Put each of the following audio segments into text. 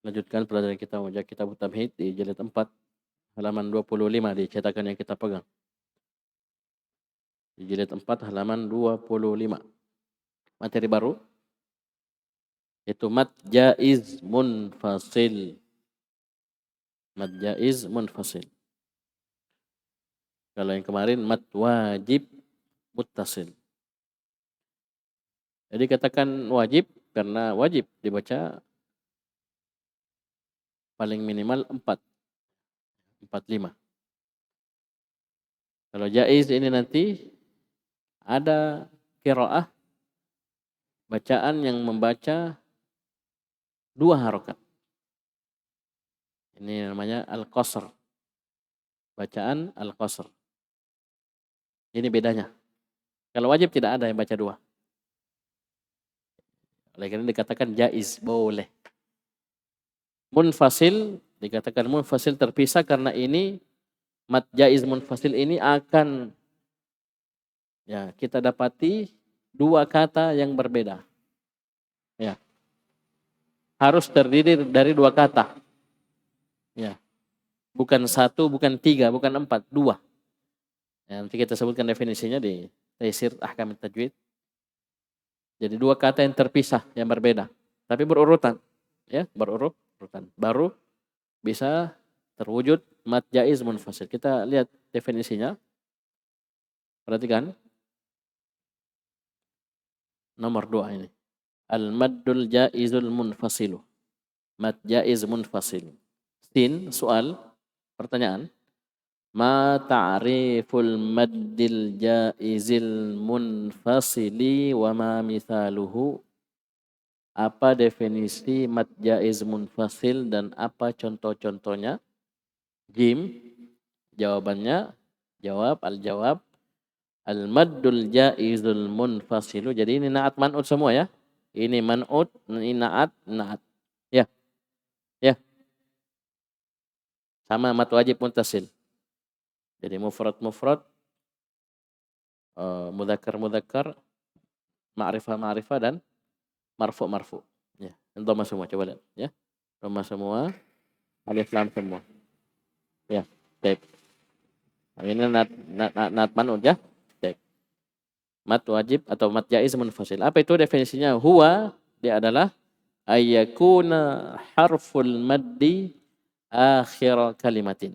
Lanjutkan pelajaran kita Muja Kitab Tamhid di jilid 4 halaman 25 di cetakan yang kita pegang. Di jilid 4 halaman 25. Materi baru itu mad jaiz munfasil. Mad jaiz munfasil. Kalau yang kemarin mad wajib muttasil. Jadi katakan wajib karena wajib dibaca paling minimal 4, 5. Kalau jaiz ini nanti ada qiraah bacaan yang membaca 2 harokat. Ini namanya al-qasr. Bacaan al-qasr. Ini bedanya. Kalau wajib tidak ada yang baca 2. Oleh karena dikatakan jaiz, boleh. Munfasil, dikatakan munfasil terpisah karena ini mad jaiz munfasil ini akan kita dapati 2 kata yang berbeda. Ya. Harus terdiri dari 2 kata. Ya. Bukan 1, bukan 3, bukan 4, 2. Ya, nanti kita sebutkan definisinya di Taisir Ahkam Tajwid. Jadi 2 kata yang terpisah, yang berbeda, tapi berurutan, ya, berurutan. Baru bisa terwujud mad jaiz munfasil. Kita lihat definisinya. Perhatikan. Nomor 2 ini. Al-maddul jaizul munfasilu. Mad jaiz munfasil. Sin, soal, pertanyaan. Ma ta'riful maddil jaizil munfasili wa ma mithaluhu. Apa definisi mad jaiz munfasil dan apa contoh-contohnya? Jim, jawabannya, al-jawab. Al-maddul jaizul munfasilu. Jadi ini na'at man'ut semua ya. Ini man'ut, ini na'at. Ya. Ya. Sama mad wajib muttasil. Jadi mufrad, mudzakkar, ma'rifah dan marfu. Ya, dhamma semua, coba lihat ya. Dhamma semua, alif lam semua. Ya, baik. Ini nat man'ut ya. Baik. Mad wajib atau mad jaiz munfasil. Apa itu definisinya? Huwa, dia adalah ayyakuna harful maddi akhir kalimatin.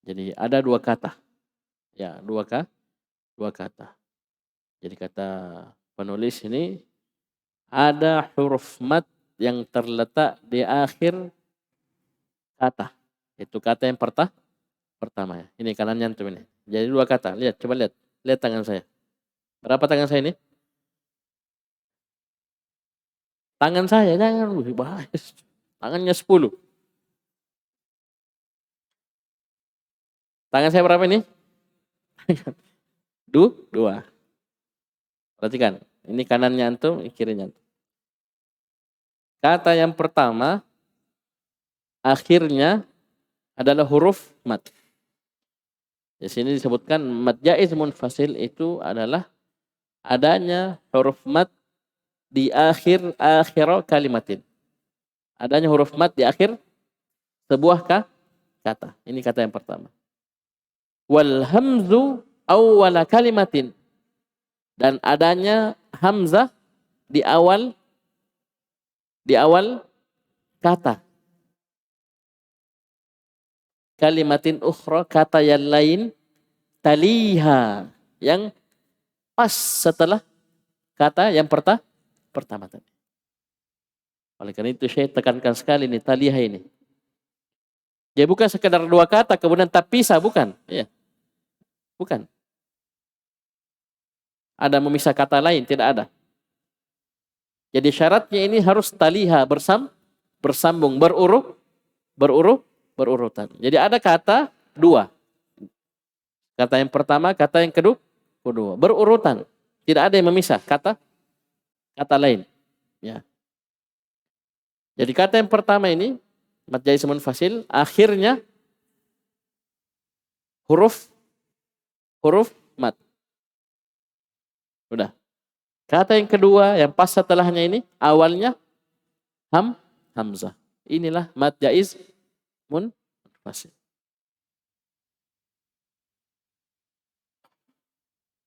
Jadi ada 2 kata. Ya, 2 kata. Jadi kata penulis ini ada huruf mad yang terletak di akhir kata. Itu kata yang pertama ya. Ini kanannya antum ini. Jadi 2 kata. Lihat, coba lihat. Lihat tangan saya. Berapa tangan saya ini? Tangan saya jangan bahas. Tangannya 10. Tangan saya berapa ini? 2. Perhatikan. Ini kanannya antum, kirinya antum. Kata yang pertama akhirnya adalah huruf mad. Di sini disebutkan mad jaiz munfasil itu adalah adanya huruf mad di akhir kalimatin. Adanya huruf mad di akhir sebuah kata. Ini kata yang pertama. Wal hamzu awwala kalimatin. Dan adanya hamzah di awal kata. Kalimatin ukhra, kata yang lain, taliha, yang pas setelah kata yang pertama tadi. Oleh karena itu saya tekankan sekali nih taliha ini. Jadi bukan sekedar 2 kata kemudian terpisah, bukan. Ya. Bukan. Ada memisah kata lain, tidak ada. Jadi syaratnya ini harus taliha, bersambung, berurutan. Jadi ada kata 2. Kata yang pertama, kata yang kedua, berurutan. Tidak ada yang memisah kata lain. Ya. Jadi kata yang pertama ini mad jaiz munfasil, akhirnya huruf mad. Udah. Kata yang kedua yang pas setelahnya ini awalnya hamzah. Inilah mad jaiz munfasil.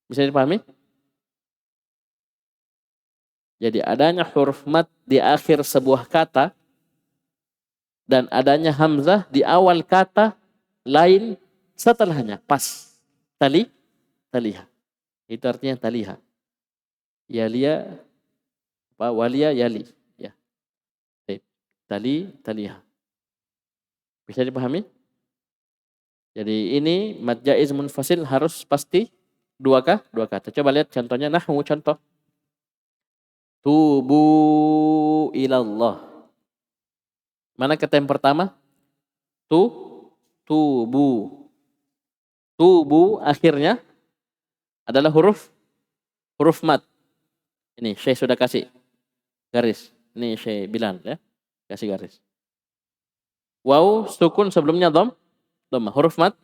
Bisa dipahami? Jadi adanya huruf mad di akhir sebuah kata dan adanya hamzah di awal kata lain setelahnya. Pas. Taliha. Itu artinya taliha. Yalia, walia, yali. Ya. Taliha. Bisa dipahami? Jadi ini mad jaiz munfasil harus pasti dua kata. Coba lihat contohnya. Nahwu contoh. Tubu ilallah. Mana kata yang pertama? Tubu. Tubu akhirnya adalah huruf mad. Ini Syekh sudah kasih garis. Ini Syekh Bilal ya. Kasih garis. Waw sukun sebelumnya dhammah. Huruf mad.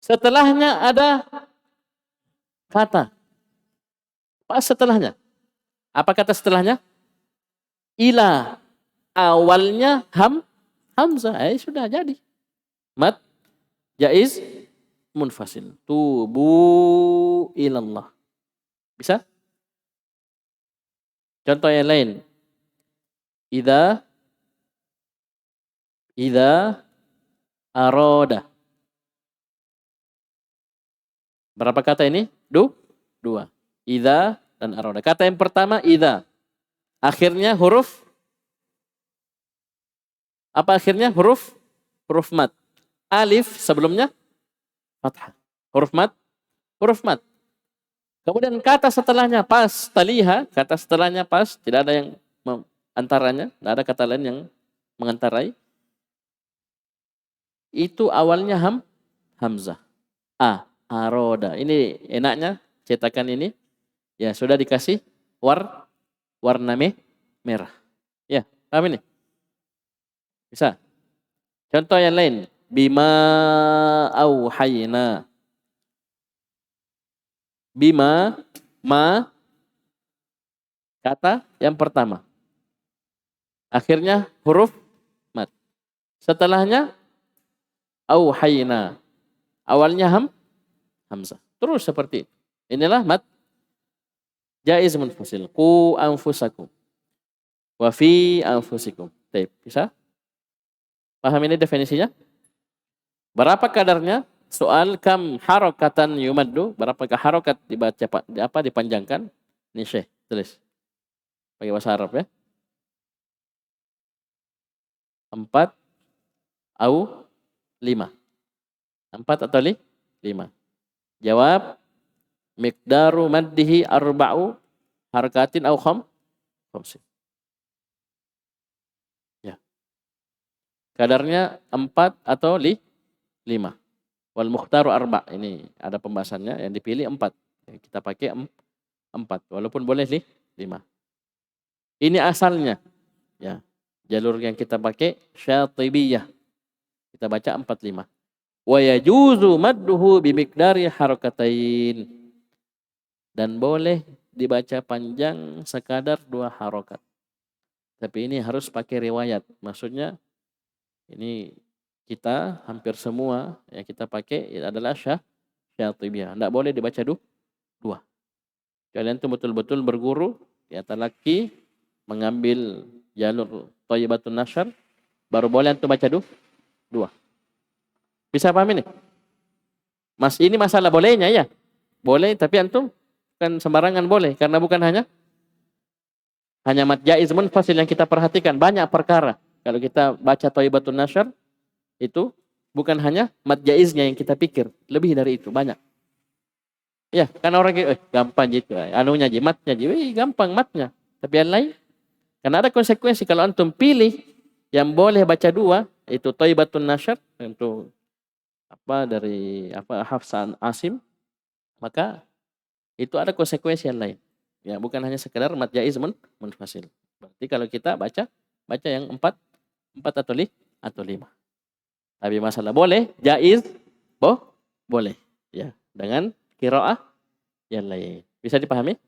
Setelahnya ada kata. Pas setelahnya. Apa kata setelahnya? Ila. Awalnya hamzah. Sudah jadi. Mad jaiz munfasil. Tubu ilallah. Bisa? Contoh yang lain. Idza aroda. Berapa kata ini? Dua. Idza dan aroda. Kata yang pertama idza. Akhirnya huruf apa akhirnya? Huruf mad. Alif sebelumnya fathah. Huruf mad. Kemudian kata setelahnya pas taliha, kata setelahnya pas, tidak ada yang antaranya, tidak ada kata lain yang mengantarai. Itu awalnya hamzah. Aroda. Ini enaknya cetakan ini ya sudah dikasih warna merah. Ya, paham ini? Bisa. Contoh yang lain. Bima auhayna. Bima, kata yang pertama. Akhirnya huruf mad. Setelahnya auhayna. Awalnya hamzah. Terus seperti itu. Inilah mad jaiz munfasil. Qu anfusakum. Wa fi anfusikum. Bisa? Paham ini definisinya? Berapa kadarnya? Soal kam harokatan yumaddu. Berapakah harokat dibaca dipanjangkan? Ini Syekh tulis. Pakai bahasa Arab ya. 4 atau 5. 4 atau 5. Jawab. Miqdaru maddihi arba'u harakatin au khamsin. Ya. Kadarnya 4 atau 5. Wal mukhtaru arba. Ini ada pembahasannya, yang dipilih 4. Kita pakai 4 walaupun boleh 5. Ini asalnya. Ya. Jalur yang kita pakai syatibiyah. Kita baca 4-5. Wa yajuzu madduhu bimiqdari harakatain. Dan boleh dibaca panjang sekadar 2 harokat. Tapi ini harus pakai riwayat. Maksudnya ini kita hampir semua yang kita pakai adalah syatibiyah. Tidak boleh dibaca 2. Kalian tuh betul-betul berguru ya, talaki mengambil jalur thayyibatun nasyr, baru boleh antum baca 2. Bisa paham ini? Mas, ini masalah bolehnya ya. Boleh, tapi antum kan sembarangan boleh, karena bukan hanya mad jaiz munfasil yang kita perhatikan, banyak perkara. Kalau kita baca thayyibatun nasyr itu bukan hanya mad jaiznya yang kita pikir, lebih dari itu banyak. Ya, kan orang gampang gitu, anunya aja, matnya aja, gampang matnya. Tapi yang lain, karena ada konsekuensi kalau antum pilih yang boleh baca 2, itu thayyibatun nasyr, itu dari Hafsan Asim, maka itu ada konsekuensi yang lain. Ya, bukan hanya sekedar mad jaiz munfasil. Berarti kalau kita baca yang 4 atau 5. Tapi masalah boleh, jaiz, boleh. Ya, dengan qiraah yang lain. Bisa dipahami?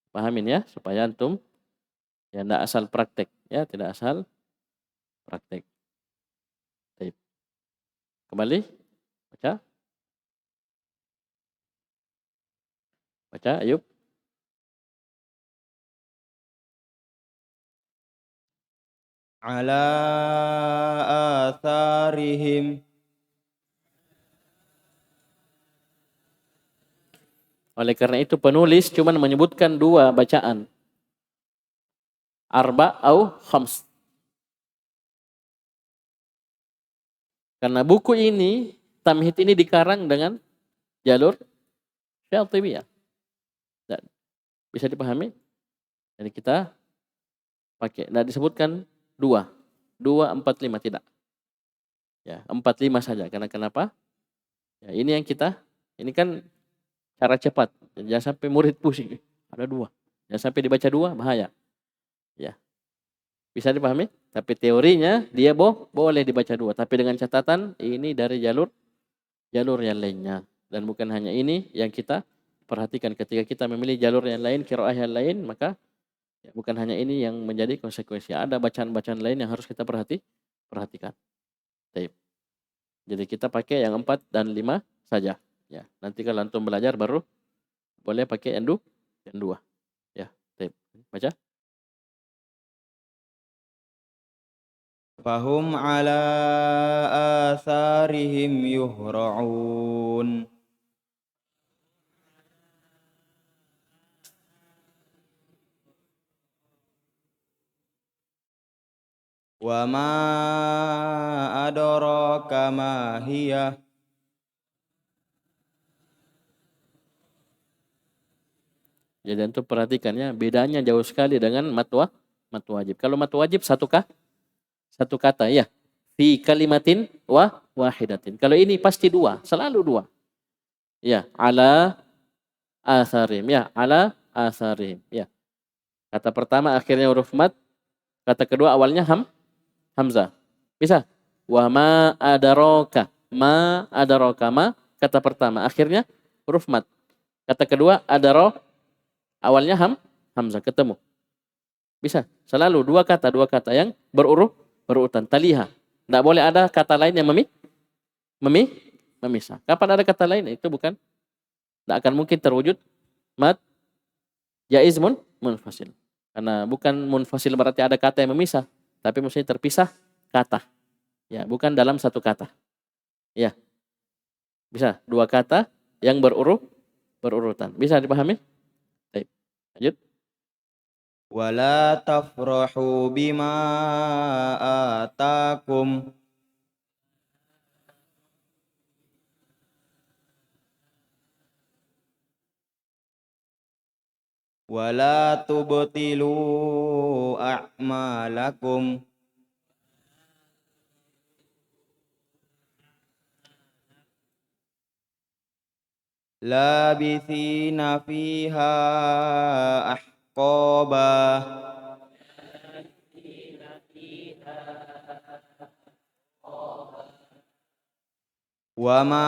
Pahamin ya, supaya antum ya tidak asal praktek ya, tidak asal praktek. Baik. Kembali baca. Baca Ayub. Ala atharihim. Oleh karena itu penulis cuma menyebutkan 2 bacaan. Arba au khams. Karena buku ini, Tamhid ini dikarang dengan jalur Syatibiyah. Bisa dipahami? Jadi kita pakai, nah disebutkan 2, 2, 4, 5 tidak. Ya, 4, 5 saja. Karena kenapa? Ya, ini yang kita, ini kan cara cepat. Jangan sampai murid pusing. Ada 2. Jangan sampai dibaca 2, bahaya. Ya. Bisa dipahami? Tapi teorinya dia boleh dibaca 2. Tapi dengan catatan ini dari jalur yang lainnya. Dan bukan hanya ini yang kita perhatikan ketika kita memilih jalur yang lain, qiraah yang lain, maka ya, bukan hanya ini yang menjadi konsekuensi. Ada bacaan-bacaan lain yang harus kita perhatikan. Baik. Jadi kita pakai yang 4 dan 5 saja. Ya, nanti kalau antum belajar baru boleh pakai yang 2. Ya, baik. Baca. Fahum ala atharihim yuhra'un. Wa ma adraka ma hiya. Jadi antum perhatikan ya, bedanya jauh sekali dengan mat wajib. Kalau mat wajib satu kata ya. Fi kalimatin wahidatin. Kalau ini pasti 2, selalu 2. Ya, ala atharim ya, ala atharim ya. Kata pertama akhirnya huruf mat, kata kedua awalnya hamzah. Bisa? Wa ma adaraka. Ma adaraka, ma kata pertama akhirnya huruf mat. Kata kedua awalnya hamzah, ketemu. Bisa? Selalu 2 kata yang berurutan. Taliha. Tidak boleh ada kata lain yang memisah. Kapan ada kata lain? Itu bukan, tidak akan mungkin terwujud mat jaiz munfasil. Karena bukan munfasil berarti ada kata yang memisah, tapi mestinya terpisah kata. Ya, bukan dalam satu kata. Ya. Bisa 2 kata yang berurutan. Bisa dipahami? Baik. Lanjut. Wala tafrahu bima atakum. Wala tubtilu a'malakum. Labithina fiha ahqaba. Wa ma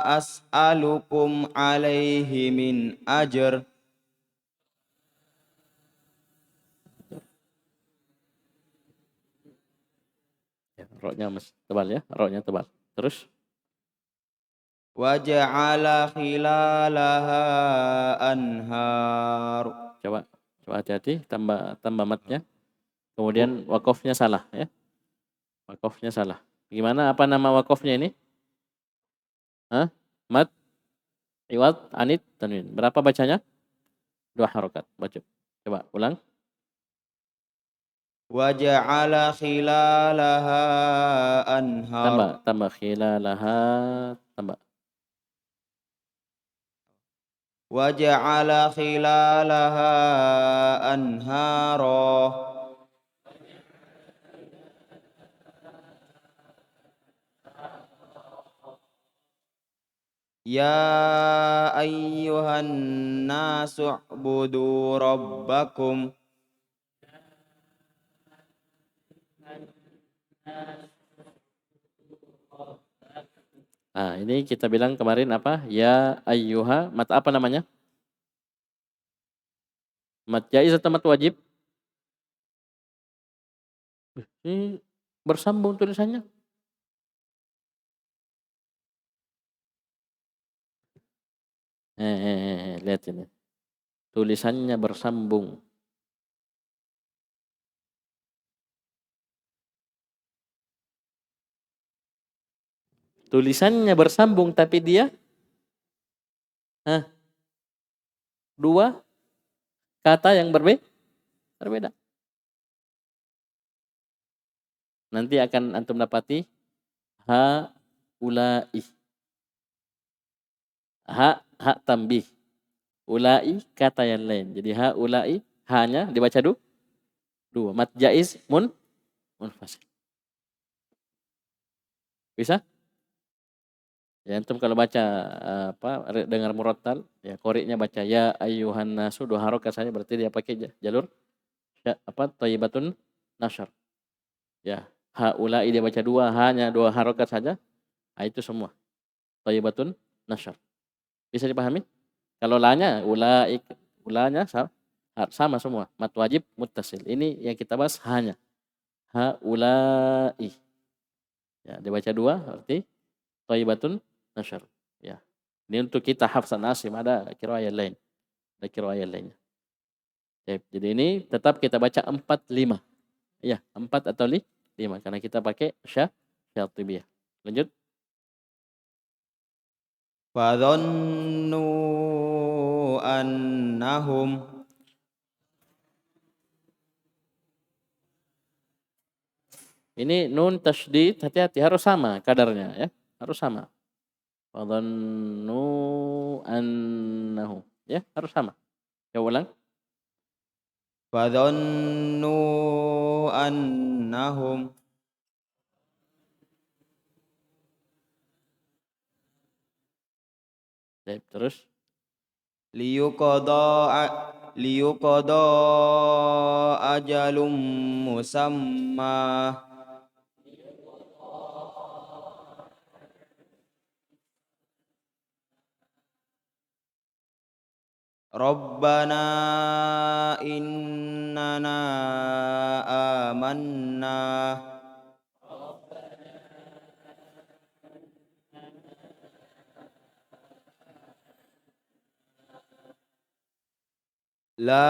as'alukum alaihi min ajr. Ya, roknya tebal ya, roknya tebal. Terus Wa ja'ala khilalaha anhar. coba hati-hati tambah matnya. Kemudian wakofnya salah ya. Wakofnya salah. Gimana, apa nama wakofnya ini? Hah? Mat, iwad, anid, tanwin. Berapa bacanya? 2 harokat. Baca. Coba ulang. Wa ja'ala khilalaha anhar. Tambah khilalaha, tambah. Wa ja'ala khilalaha anhara. Ya ayyuhan nasu ubudu rabbakum. Nah, ini kita bilang kemarin apa? Ya ayyuha, mat apa namanya? Mat jaiz atau mat wajib? Ini bersambung tulisannya. Lihat ini. Tulisannya bersambung. Tulisannya bersambung tapi dia dua kata yang berbeda. Nanti akan antum dapati ulai. Ha tambih. Ulai kata yang lain. Jadi ulai hanya dibaca dua. Mat jaiz munfasil. Bisa? Ya antum kalau baca dengar murattal ya qori'nya baca ya ayyuhan nasu 2 harokat saja berarti dia pakai jalur thayyibatun nasyr. Ya, haula'i dia baca 2 hanya 2 harokat saja. Itu semua thayyibatun nasyr. Bisa dipahami? Kalau lanya ulanya sama semua, mat wajib muttasil. Ini yang kita bahas hanya haula'i. Ya, dibaca 2 berarti thayyibatun nasyr. Ya. Ini untuk kita hafsan asim, ada qiraah yang lain. Ada qiraah yang lainnya. Jadi ini tetap kita baca 4-5. Ya, 4 atau 5 karena kita pakai syatibiyah. Lanjut. Fadhannu annahum Ini nun tasydid, hati-hati harus sama kadarnya ya. Harus sama. Fadhannu annahu. Ya, harus sama. Coba ulang. Fadhannu annahum Terus liyuqada ajalum musamma Rabbana innana amanna la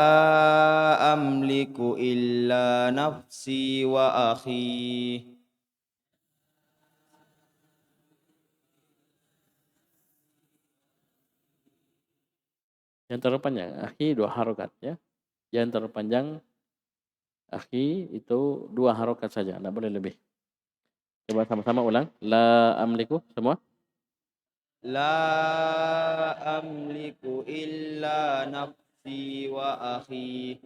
amliku illa nafsi wa akhi. yang terpanjang akhi 2 harokat ya. Yang terpanjang akhi itu 2 harokat saja, tidak boleh lebih. Coba sama-sama ulang. La amliku semua. La amliku illa nafsi wa akhi.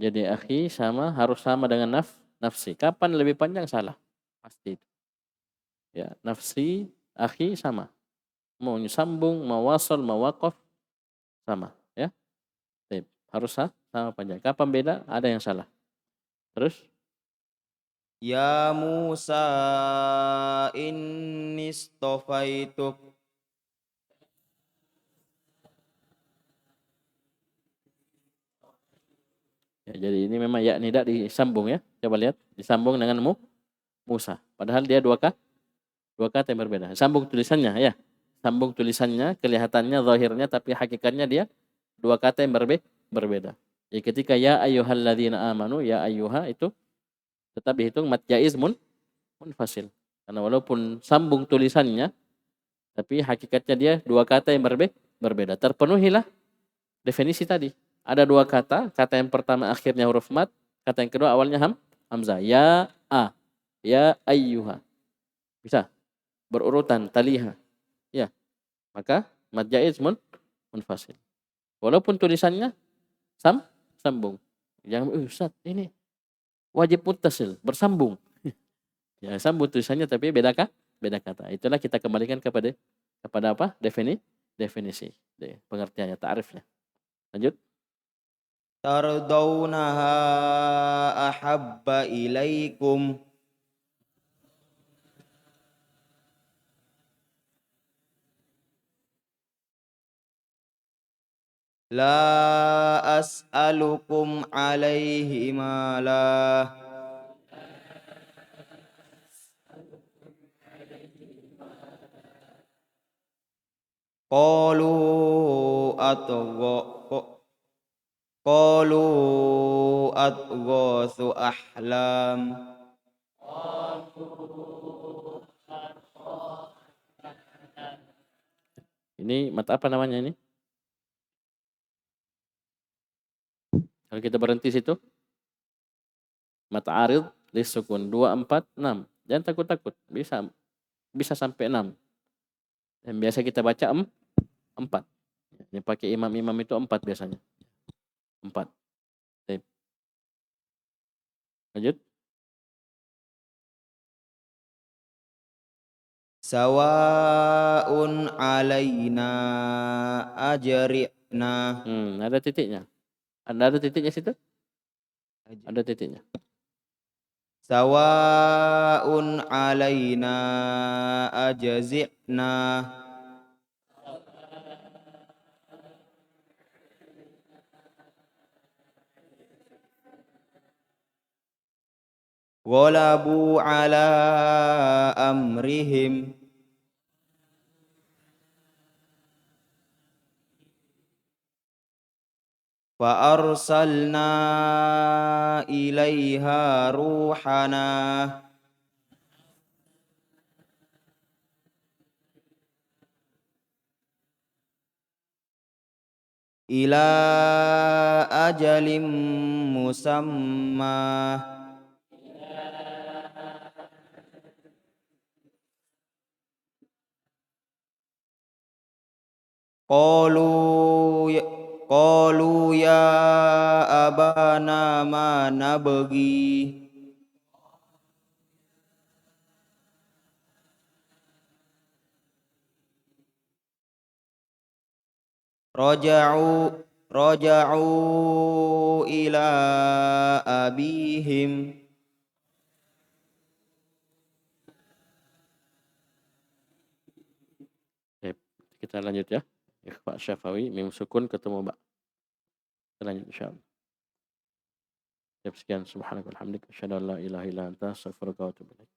Jadi akhi harus sama dengan nafsi. Kapan lebih panjang salah? Pasti itu. Ya, nafsi, akhi sama. Mau sambung, mau wasal, mau waqaf sama, ya. Harus sama panjang. Kapan beda? Ada yang salah. Terus Ya Musa inni istofaituk. ya, jadi ini memang ya tidak disambung ya. Coba lihat, disambung dengan Musa. Padahal dia dua kata yang berbeda. Sambung tulisannya ya. Sambung tulisannya kelihatannya zahirnya tapi hakikatnya dia 2 kata yang berbeda. Jadi ketika ya ayyuhalladzina amanu, ya ayyuha itu tetap dihitung mat jaiz munfasil. Karena walaupun sambung tulisannya tapi hakikatnya dia 2 kata yang berbeda. Terpenuhilah definisi tadi. Ada 2 kata yang pertama akhirnya huruf mat, kata yang kedua awalnya hamzah. Ya ayyuha. Bisa berurutan taliha. Ya. Maka mad jaiz munfasil. Walaupun tulisannya sambung. Jangan Ustaz, ini wajib muttasil, bersambung. Ya, sambung tulisannya tapi beda kata. Itulah kita kembalikan kepada apa? Definisi. Pengertiannya, ta'rifnya. Lanjut. Tardawnaha ahabba ilaikum. La as'alukum alaihi mala. Qalu atgha qalu adghasu ahlam. Ini mat apa namanya ini? Kalau kita berhenti situ, mat arid lisukun 2, 4, 6. Jangan takut-takut, bisa sampai 6. Yang biasa kita baca 4. Yang pakai imam-imam itu 4 biasanya. 4. Baik. Lanjut. Sawa'un alaina ajri'na. Ada titiknya. Ada titiknya situ? Ada titiknya. Sawa'un alaina ajzi'na. Ghalabu ala amrihim. Fa arsalna ilaiha ruhana. Ila ajalim musamma. Qalu ya abana ma nabghi. Raja'u ila abihim. Baik. Kita lanjut ya. Ikhfa syafawi mim sukun ketemu ba. Kita lanjut insyaallah. Sekian subhanakallahumma wa bihamdika asyhadu an la ilaha illa anta astaghfiruka wa atubu ilaik.